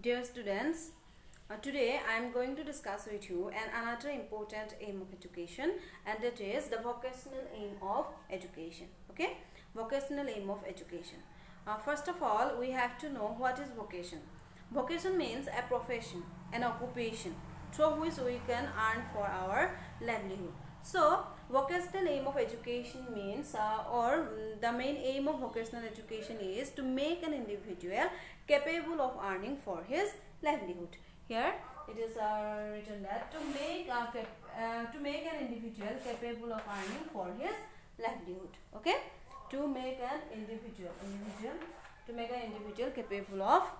Dear students, today I am going to discuss with you another important aim of education, and that is the vocational aim of education. Okay, vocational aim of education. First of all, we have to know what is vocation. Vocation means a profession, an occupation through which we can earn for our livelihood. So, vocational aim of education means the main aim of vocational education is to make an individual capable of earning for his livelihood. Here it is written that to make an individual capable of earning for his livelihood. Okay, to make an individual capable of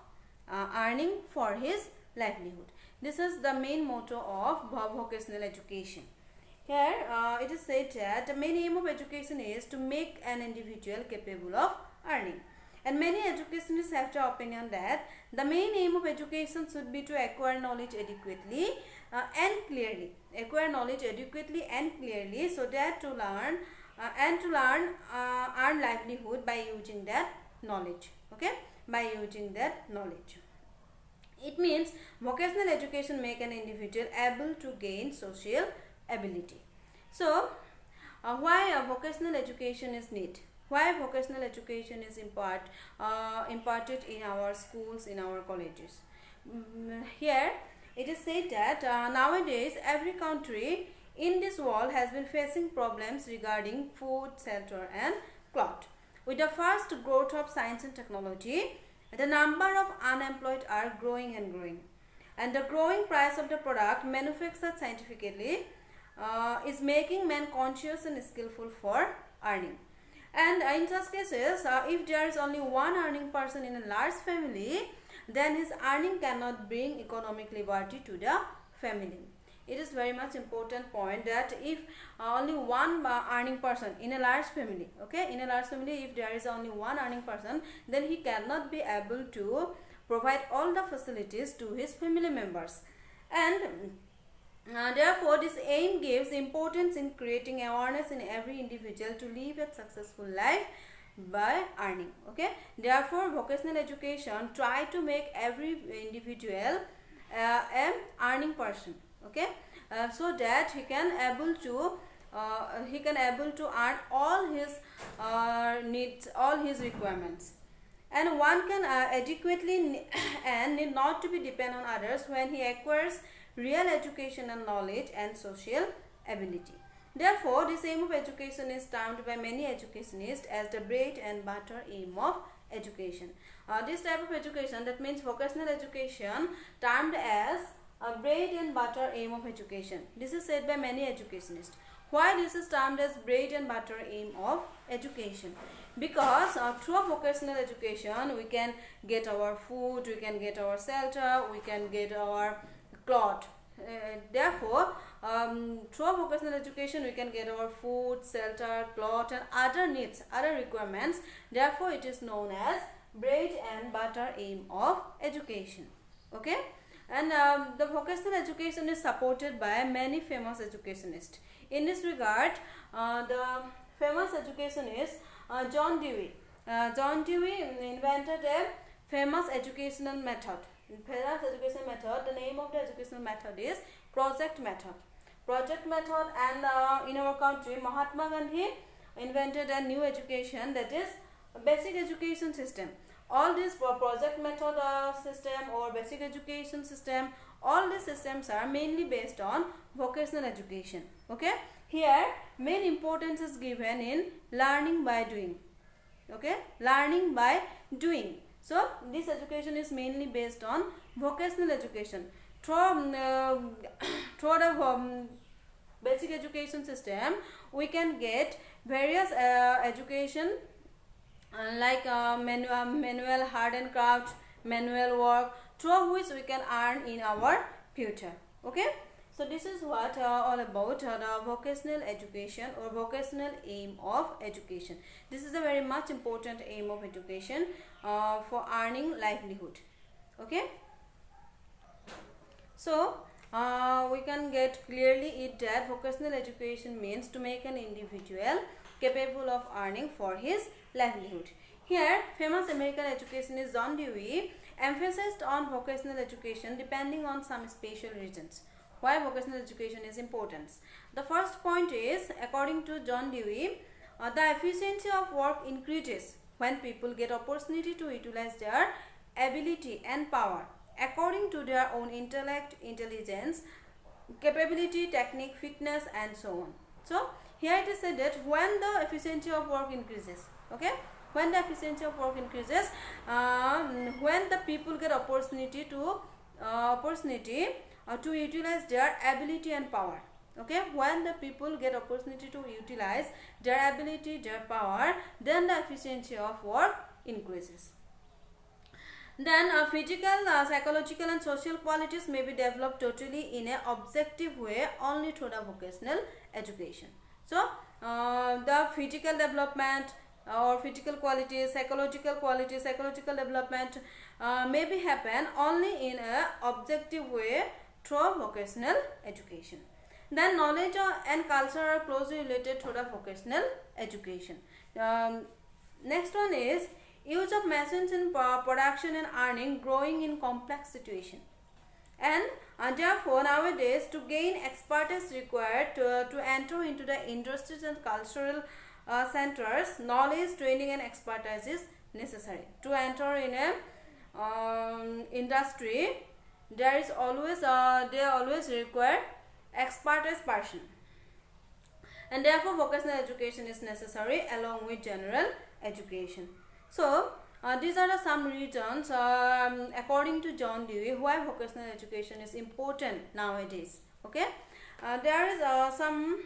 earning for his livelihood. This is the main motto of vocational education. Here it is said that the main aim of education is to make an individual capable of earning. And many educationists have the opinion that the main aim of education should be to acquire knowledge adequately and clearly. Acquire knowledge adequately and clearly, so that to learn earn livelihood by using that knowledge. Okay, by using that knowledge. It means vocational education make an individual able to gain social ability. So, why vocational education is needed? Why vocational education is imparted in our schools, in our colleges? Here it is said that nowadays every country in this world has been facing problems regarding food, shelter and cloth. With the fast growth of science and technology, the number of unemployed are growing and growing. And the growing price of the product manufactured scientifically is making men conscious and skillful for earning. And in such cases, if there is only one earning person in a large family, then his earning cannot bring economic liberty to the family. It is very much important point that if only one earning person in a large family, okay, in a large family, if there is only one earning person, then he cannot be able to provide all the facilities to his family members. And therefore, this aim gives importance in creating awareness in every individual to live a successful life by earning. Okay, therefore, vocational education try to make every individual an earning person. Okay, so that he can able to earn all his needs, all his requirements. And one can adequately and need not to be dependent on others when he acquires real education and knowledge and social ability. Therefore, this aim of education is termed by many educationists as the bread and butter aim of education. This type of education, that means vocational education, termed as a bread and butter aim of education. This is said by many educationists. Why this is termed as bread and butter aim of education? Because through vocational education we can get our food, we can get our shelter, we can get our cloth. Therefore, through vocational education we can get our food, shelter, cloth and other needs, other requirements. Therefore, it is known as bread and butter aim of education. Okay, and the vocational education is supported by many famous educationists. In this regard, the famous educationist John Dewey. John Dewey invented a famous educational method. The name of the educational method is project method. Project method, and in our country, Mahatma Gandhi invented a new education, that is basic education system. All these project method system or basic education system, all these systems are mainly based on vocational education. Okay, here main importance is given in learning by doing. Okay, learning by doing. So, this education is mainly based on vocational education. Through the basic education system, we can get various education like manual hard and craft, manual work, through which we can earn in our future. Okay, so this is what all about the vocational education or vocational aim of education. This is a very much important aim of education for earning livelihood. Okay, so we can get clearly it that vocational education means to make an individual capable of earning for his livelihood. Here, famous American educationist John Dewey emphasized on vocational education depending on some special reasons. Why vocational education is important? The first point is, according to John Dewey, the efficiency of work increases when people get opportunity to utilize their ability and power according to their own intellect, intelligence, capability, technique, fitness, and so on. So here it is said that when the efficiency of work increases, okay, when the efficiency of work increases, when the people get opportunity to utilize their ability and power, okay, when the people get opportunity to utilize their ability, their power, then the efficiency of work increases. Then physical, psychological and social qualities may be developed totally in an objective way only through the vocational education. So the physical development or physical qualities, psychological development may be happen only in an objective way through vocational education. Then knowledge and culture are closely related to the vocational education. Next one is use of machines in production and earning growing in complex situation. And therefore nowadays to gain expertise required to enter into the industries and cultural centers, knowledge, training and expertise is necessary. To enter in a industry, they always require expertise person, and therefore vocational education is necessary along with general education. So these are some reasons according to John Dewey why vocational education is important nowadays. Okay, there is some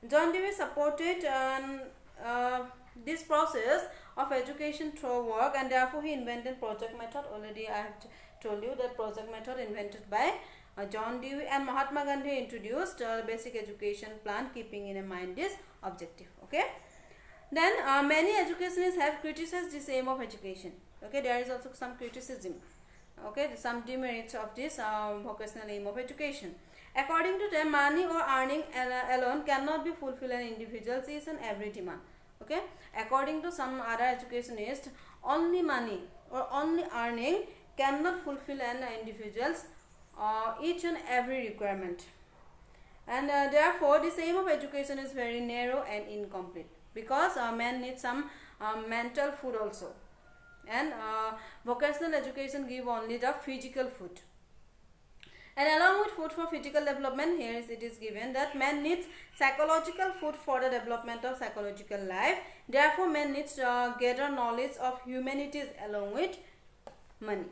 John Dewey supported this process of education through work, and therefore he invented project method. Already I have told you that project method invented by John Dewey, and Mahatma Gandhi introduced basic education plan keeping in mind this objective. Okay. Then many educationists have criticized this aim of education. Okay, there is also some criticism. Okay, some demerits of this vocational aim of education. According to them, money or earning alone cannot be fulfill an individual's each and every demand. Okay, according to some other educationists, only money or only earning cannot fulfill an individual's each and every requirement, and therefore this aim of education is very narrow and incomplete, because man needs some mental food also, and vocational education give only the physical food. And along with food for physical development, here it is given that man needs psychological food for the development of psychological life. Therefore man needs gather knowledge of humanities along with money.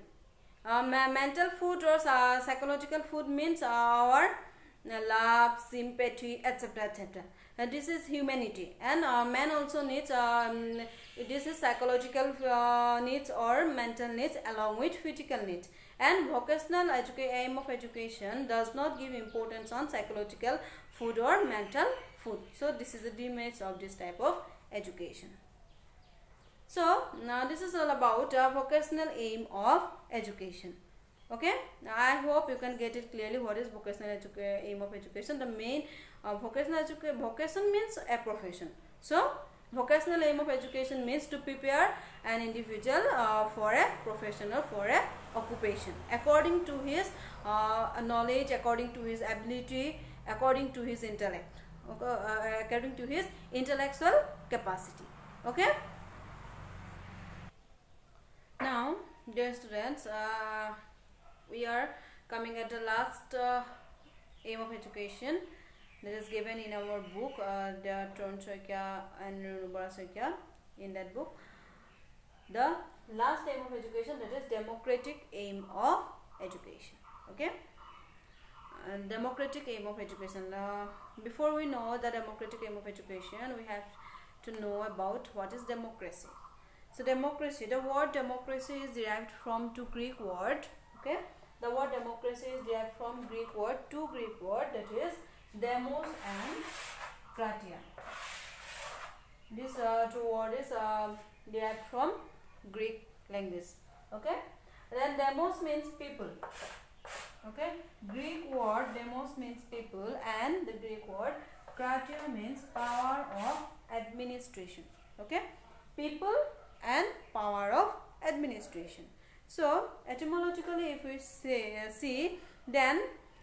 Mental food or psychological food means our love, sympathy, etc., etc. This is humanity, and man also needs this is psychological needs or mental needs along with physical needs. And vocational aim of education does not give importance on psychological food or mental food. So this is the demerits of this type of education. So now this is all about vocational aim of education. Okay, I hope you can get it clearly what is vocational aim of education. The main vocation means a profession. So vocational aim of education means to prepare an individual for a profession or for a occupation according to his knowledge, according to his ability, according to his intellect, according to his intellectual capacity. Okay. Now, dear students, we are coming at the last aim of education that is given in our book, Tarun Saikia and Renubara Saikia. In that book, the last aim of education, that is democratic aim of education. Okay, democratic aim of education. Before we know the democratic aim of education, we have to know about what is democracy. So democracy, the word democracy is derived from two Greek word. Okay, the word democracy is derived from two Greek word, that is demos and kratia. This two word is derived from Greek language. Okay, then demos means people. Okay, Greek word demos means people, and the Greek word kratia means power of administration. Okay, people and power of administration. So etymologically, if we see, then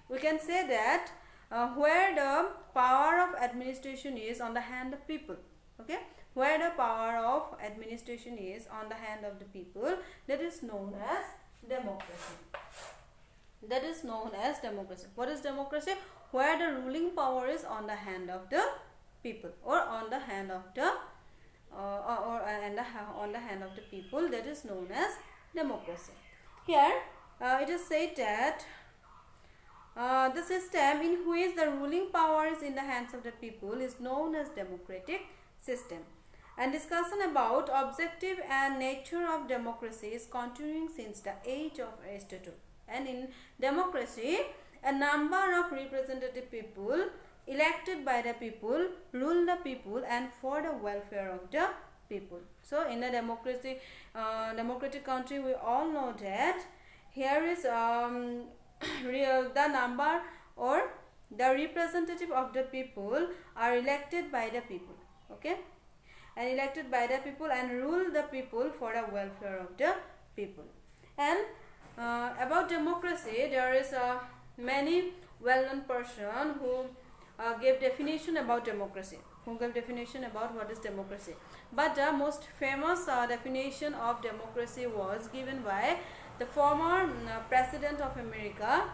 we can say that where the power of administration is on the hand of people, okay, where the power of administration is on the hand of the people, that is known as democracy. That is known as democracy. What is democracy? Where the ruling power is on the hand of the people, or on the hand of the on the hand of the people, that is known as democracy. Here it is said that the system in which the ruling power is in the hands of the people is known as democratic system. And discussion about objective and nature of democracy is continuing since the age of Aristotle. And in democracy, a number of representative people elected by the people rule the people and for the welfare of the people. So in a democracy, democratic country, we all know that here is the number or the representative of the people are elected by the people, okay, and elected by the people and rule the people for the welfare of the people. And about democracy, there is many well-known person who gave definition about democracy, who gave definition about what is democracy. But the most famous definition of democracy was given by the former president of America,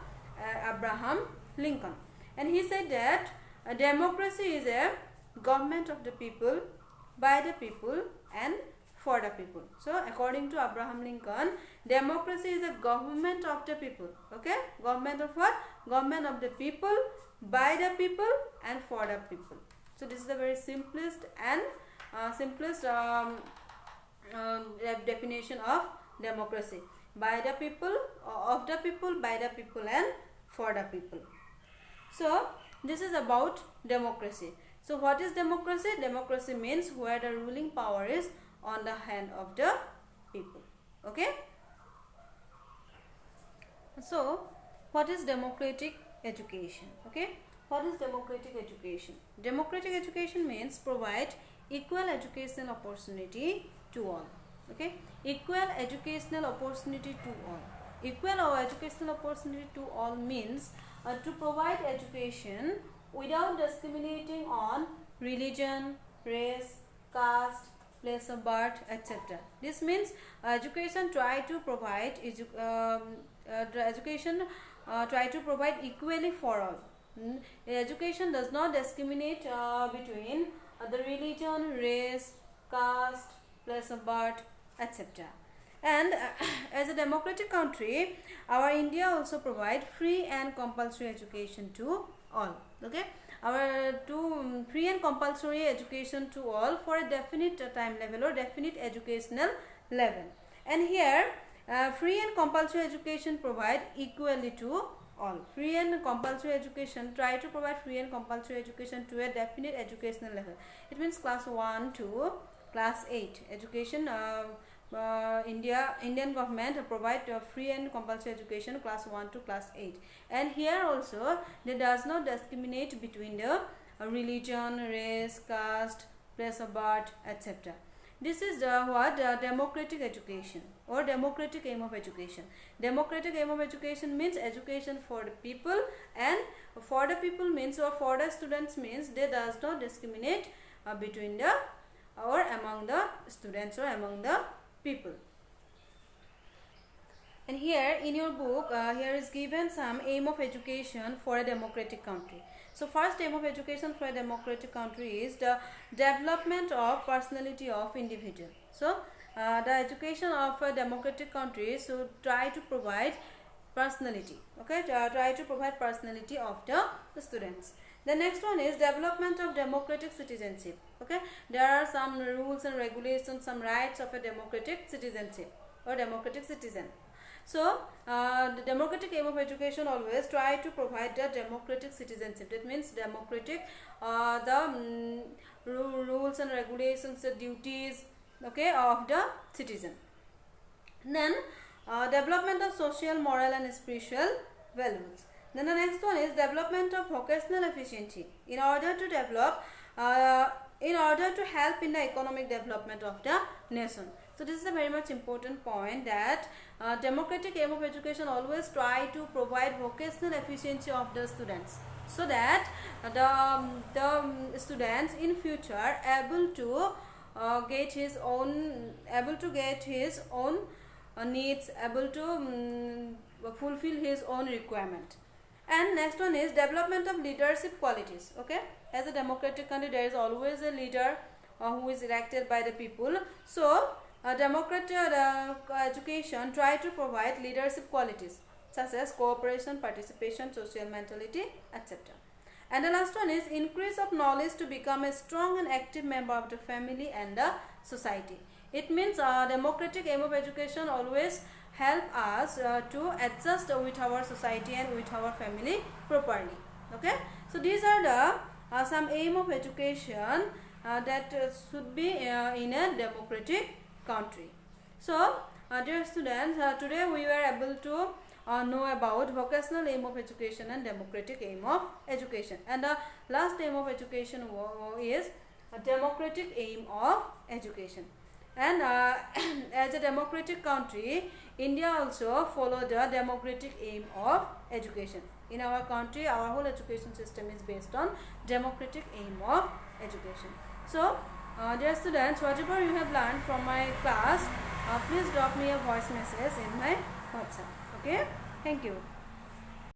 Abraham Lincoln. And he said that democracy is a government of the people, by the people and for the people. So according to Abraham Lincoln, democracy is a government of the people, okay, government of what? Government of the people, by the people and for the people. So this is the very simplest and definition of democracy: by the people, of the people, by the people and for the people. So this is about democracy. So what is democracy? Democracy means where the ruling power is on the hand of the people, okay. So what is democratic education? Okay, what is democratic education? Democratic education means provide equal educational opportunity to all, okay, equal educational opportunity to all. Equal or educational opportunity to all means to provide education without discriminating on religion, race, caste, place of birth, etc. This means education try to provide try to provide equally for all. Education does not discriminate between the religion, race, caste, place of birth, etc. And as a democratic country, our India also provide free and compulsory education to all, okay, our free and compulsory education to all for a definite time level or definite educational level. And here free and compulsory education provide equally to all. Free and compulsory education try to provide free and compulsory education to a definite educational level. It means class 1 to class 8 education. Indian government provide free and compulsory education class 1 to class 8. And here also they does not discriminate between the religion, race, caste, place of birth, etc. This is the democratic education or democratic aim of education. Democratic aim of education means education for the people, and for the people means, or for the students means, they does not discriminate between the or among the students or among the people. And here in your book here is given some aim of education for a democratic country. So first aim of education for a democratic country is the development of personality of individual. So the education of a democratic country should try to provide personality, okay, try to provide personality of the students. The next one is development of democratic citizenship. Okay, there are some rules and regulations, some rights of a democratic citizenship or democratic citizen. So the democratic aim of education always try to provide the democratic citizenship. That means democratic rules and regulations, the duties, okay, of the citizen. Then development of social, moral and spiritual values. Then the next one is development of vocational efficiency in order to develop in order to help in the economic development of the nation. So this is a very much important point, that democratic aim of education always try to provide vocational efficiency of the students, so that the students in future able to get his own needs, able to fulfill his own requirement. And next one is development of leadership qualities. Okay, as a democratic country, there is always a leader who is elected by the people. So democratic education try to provide leadership qualities such as cooperation, participation, social mentality, etc. And the last one is increase of knowledge to become a strong and active member of the family and the society. It means democratic aim of education always help us to adjust with our society and with our family properly. Okay, so these are the some aim of education that should be in a democratic country. So dear students, today we were able to know about vocational aim of education and democratic aim of education, and the last aim of education is a democratic aim of education. And as a democratic country, India also follow the democratic aim of education. In our country, our whole education system is based on democratic aim of education. So dear students, whatever you have learned from my class, please drop me a voice message in my WhatsApp. Okay, thank you.